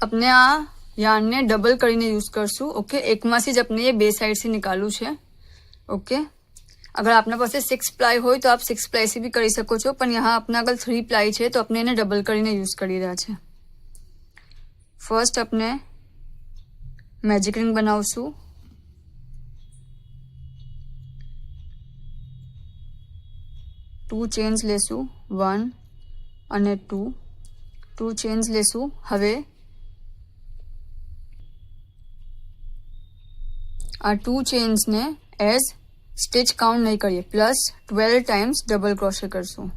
अपने आ यार्न ने डबल करीने यूज करशू। ओके, एकमांथी ज अपने ये बे साइड से निकालू छे। ओके, अगर आपना पास 6 प्लाई हो तो आप 6 प्लाई से भी करी सको छो, पण यहाँ अपना अगर 3 प्लाई है तो अपने एने डबल करीने यूज करी रह्या छे। फर्स्ट अपने मैजिक रिंग बनावशू। टू चेन्स लेशू, 1 અને 2 चेन्स लेशू। हवे आ 2 चेन्स ने एज स्टिच काउंट नहीं करिए, प्लस 12 टाइम्स डबल क्रोशे करशू।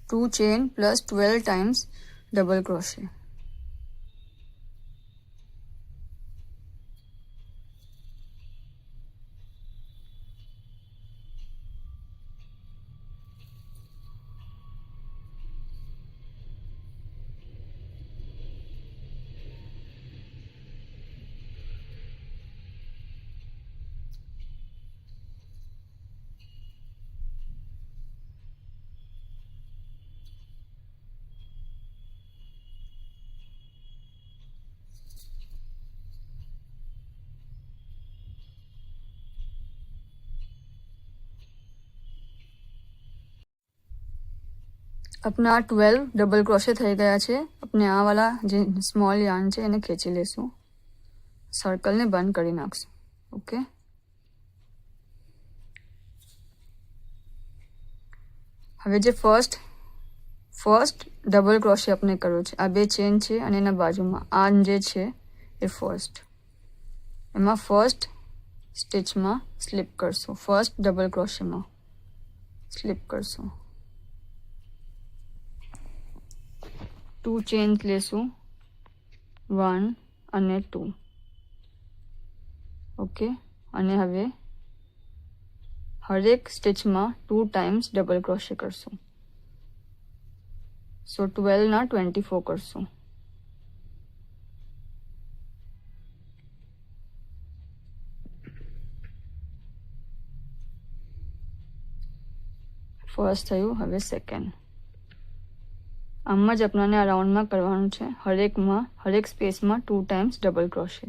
Two chain plus 12 times double crochet. अपना 12 डबल क्रोशे થઈ ગયા છે। अपने આ વાળા જે સ્મોલ યાર્ન છે એને ખેંચી લેશું, સર્કલ ને બંધ કરી નાખશું। ઓકે, હવે જે ફર્સ્ટ ડબલ ક્રોશे આપણે કર્યો છે, આ બે ચેન છે અને એના બાજુમાં આ જે છે એ ફર્સ્ટ, એમાં ફર્સ્ટ સ્ટિચમાં સ્લિપ કરશું, ફર્સ્ટ ડબલ ક્રોશેમાં સ્લિપ કરશું। 2 चेन्स लेशू, 1 અને 2। ओके, અને હવે हरेक स्टिच में 2 टाइम्स डबल क्रोशे करशू। सो 12 ना 24 करशू। फर्स्ट थयु, हवे सेकंड। आम ज अपना आ राउंड में करवानुं छे, हरेक स्पेस में 2 टाइम्स डबल क्रोशे।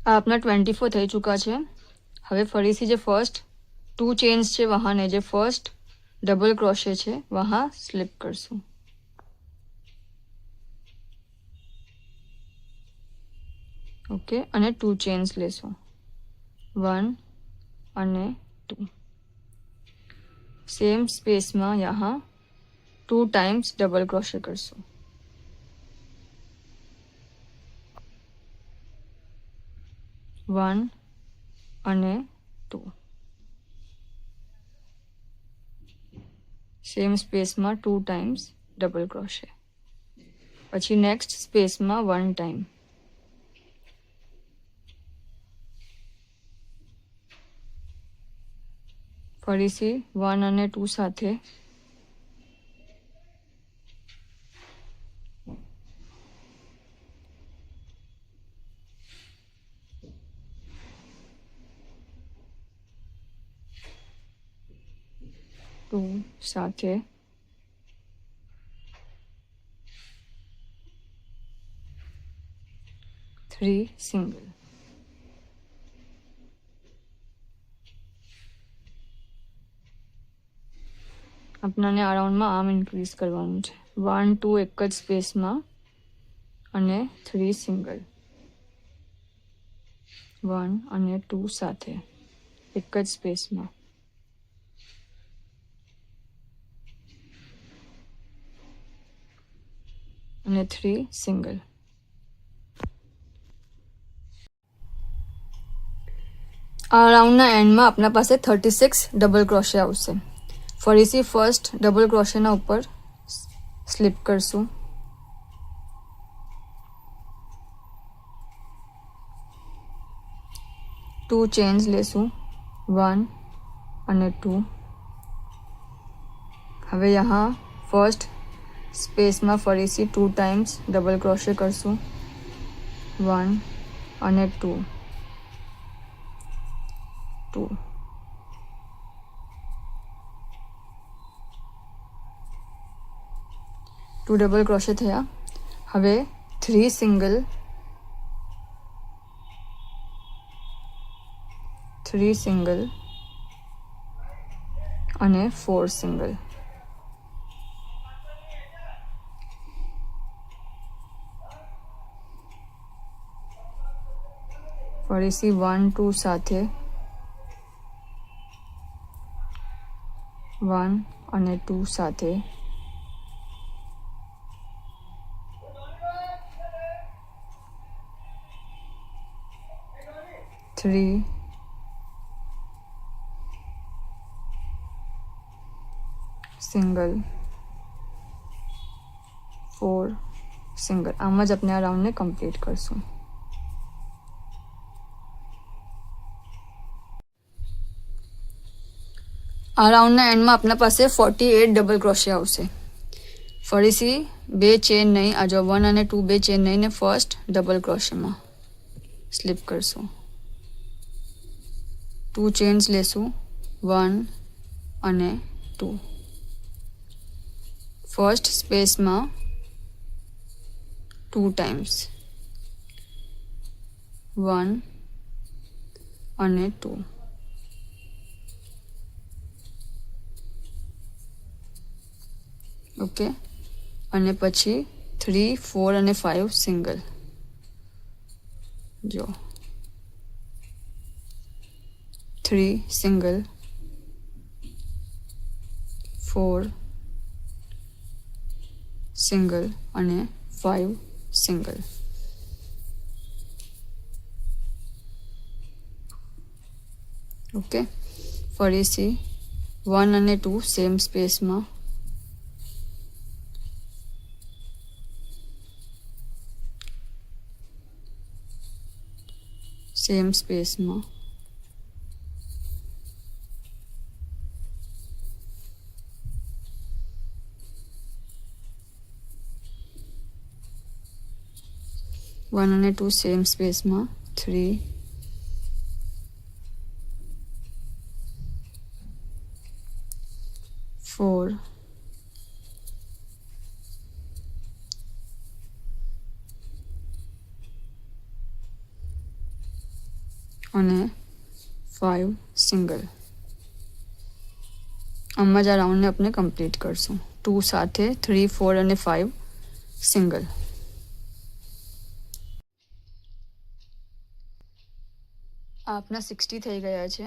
आ अपना 24 थई चुका है। हवे फरीथी जे फर्स्ट 2 चेन्स है वहां ने जे फर्स्ट डबल क्रोशे है वहां स्लिप करशू। ओके, અને 2 चेन्स लेशू, 1 અને 2। सेम स्पेस में यहाँ 2 टाइम्स डबल क्रोशे करशू। वन અને 2 सेम स्पेस में 2 टाइम्स डबल क्रोशे। पछी नेक्स्ट स्पेस में 1 टाइम। फरीथी 1 અને 2 साथे साथे 3 सिंगल। अपना ने अराउंड में आम इन्क्रीज करवानुं छे। 1 2 एक ज स्पेस में અને 3 सिंगल, 1 અને 2 साथे एक ज स्पेस में। અને 3 સિંગલ। આ રાઉન્ડના એન્ડમાં આપણા પાસે 36 ડબલ ક્રોશે આવશે। ફરીથી ફર્સ્ટ ડબલ ક્રોશેના ઉપર સ્લીપ કરશું, ટુ ચેન્સ લેશું, 1 અને 2. હવે यहाँ ફર્સ્ટ સ્પેસમાં ફરીથી 2 ટાઈમ્સ ડબલ ક્રોશે કરશું, 1 અને 2, 2. टू डबल क्रोशे थया। हवे 3 सिंगल, 3 सिंगल અને 4 સિંગલ. ફરીથી 1 2 સાથે 1 અને 2 સાથે 3 સિંગલ, 4 સિંગલ. આમ જ આપણે આ રાઉન્ડને કમ્પ્લીટ કરશું. આ રાઉન્ડના એન્ડમાં આપણા પાસે 48 ડબલ ક્રોશે આવશે. ફરીથી 2 ચેન નહીં, આ જો 1 અને 2 2 ચેન નહીં ને ફર્સ્ટ ડબલ ક્રોશેમાં સ્લીપ કરશું, 2 ચેન્સ લેશું, 1 અને 2. ફર્સ્ટ સ્પેસમાં 2 ટાઈમ્સ, 1 અને 2. ઓકે, અને પછી 3 4 અને 5 સિંગલ. જો 3 સિંગલ, 4 સિંગલ અને 5 સિંગલ. ઓકે, ફરીથી 1 અને 2 સેમ સ્પેસમાં, સેમ સ્પેસમાં 1 અને 2 સેમ સ્પેસમાં 3 4 અને 5 સિંગલ. આમ જ આ રાઉન્ડને આપણે કમ્પ્લીટ કરશું. 2 સાથે 3 4 અને 5 સિંગલ. આપના 60 થઈ ગયા છે.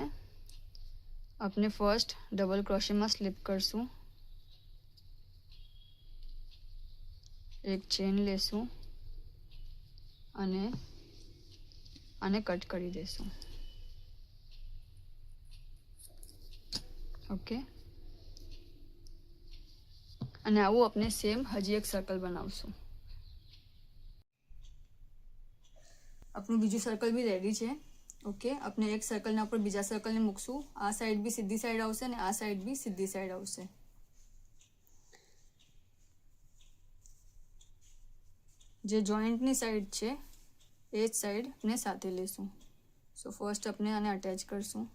આપણે ફર્સ્ટ ડબલ ક્રોશેમાં સ્લીપ કરશું, એક ચેન લેશું અને આને કટ કરી દેશું. ઓકે, અને આવું આપણે સેમ હજી એક સર્કલ બનાવશું. આપણું બીજું સર્કલ બી રેડી છે. ઓકે, આપણે એક સર્કલના ઉપર બીજા સર્કલને મૂકશું. આ સાઈડ બી સીધી સાઈડ આવશે અને આ સાઈડ બી સીધી સાઈડ આવશે. જે જોઈન્ટની સાઈડ છે એ જ સાઈડ ને સાથે લેશું. સો ફર્સ્ટ આપણે આને અટેચ કરશું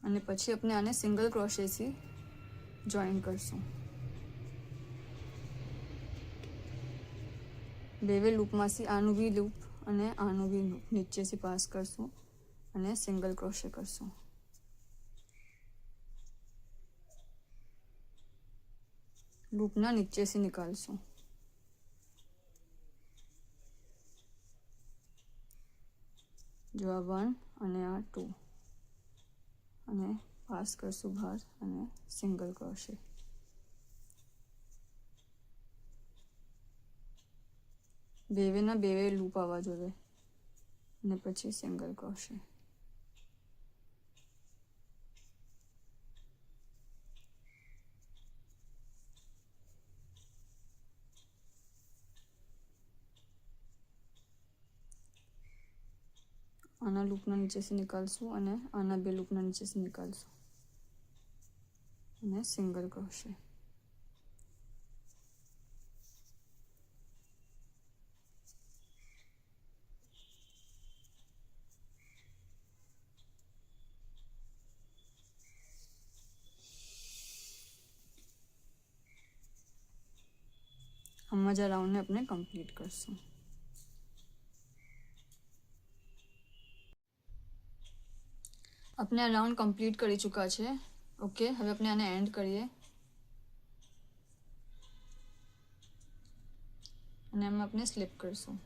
અને પછી આપણે આને સિંગલ ક્રોશેથી જોઈન કરશું. બે લૂપમાંથી આનું બી લૂપ અને આનું બી લૂપ નીચેથી પાસ કરશું અને સિંગલ ક્રોશે કરશું. લૂપના નીચેથી નિકાલશું. જો આ 1 અને આ 2 અને પાસ કરશું બહાર અને સિંગલ ક્રોશે. બેવેના બે લૂપ આવવા જોઈએ અને પછી સિંગલ ક્રોશે. આના લૂપના નીચેથી નીકાળશું અને આના બે લૂપના નીચેથી નીકાળશું અને સિંગલ ક્રોશે. આમાં જ રાઉન્ડને આપણે કમ્પ્લીટ કરશું. આપણે આ રાઉન્ડ કમ્પ્લીટ કરી ચૂક્યા છે. ઓકે, હવે આપણે આને એન્ડ કરીએ અને એમાં આપણે સ્લીપ કરીશું.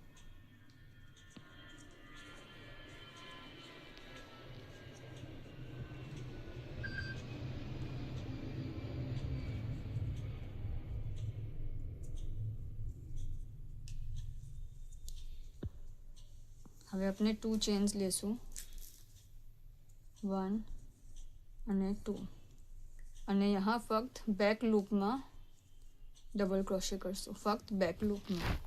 હવે આપણે 2 ચેન્સ લેશું, 1 અને 2, અને यहाँ ફક્ત બેક લૂપમાં ડબલ ક્રોશે કરશું, ફક્ત બેક લૂપમાં.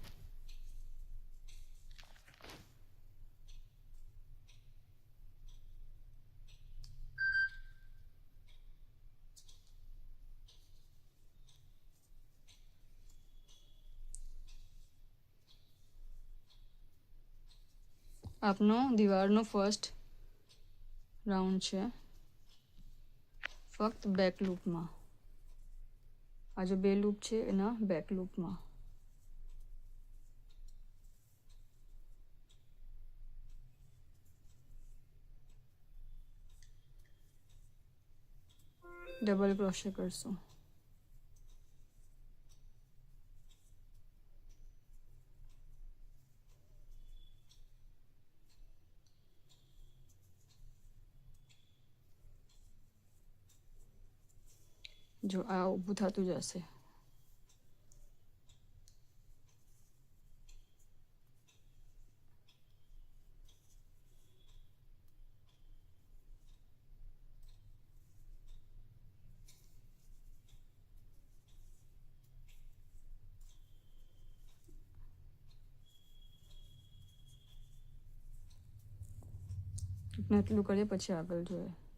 આપનો દીવારનો ફર્સ્ટ રાઉન્ડ છે, ફક્ત બેક લૂપમાં. આ જો બે લૂપ છે એના બેક લૂપમાં. ડબલ ક્રોશે કરશું. જો આ ઊભું થતું જશે. એટલું કરીએ પછી આગળ જોઈએ.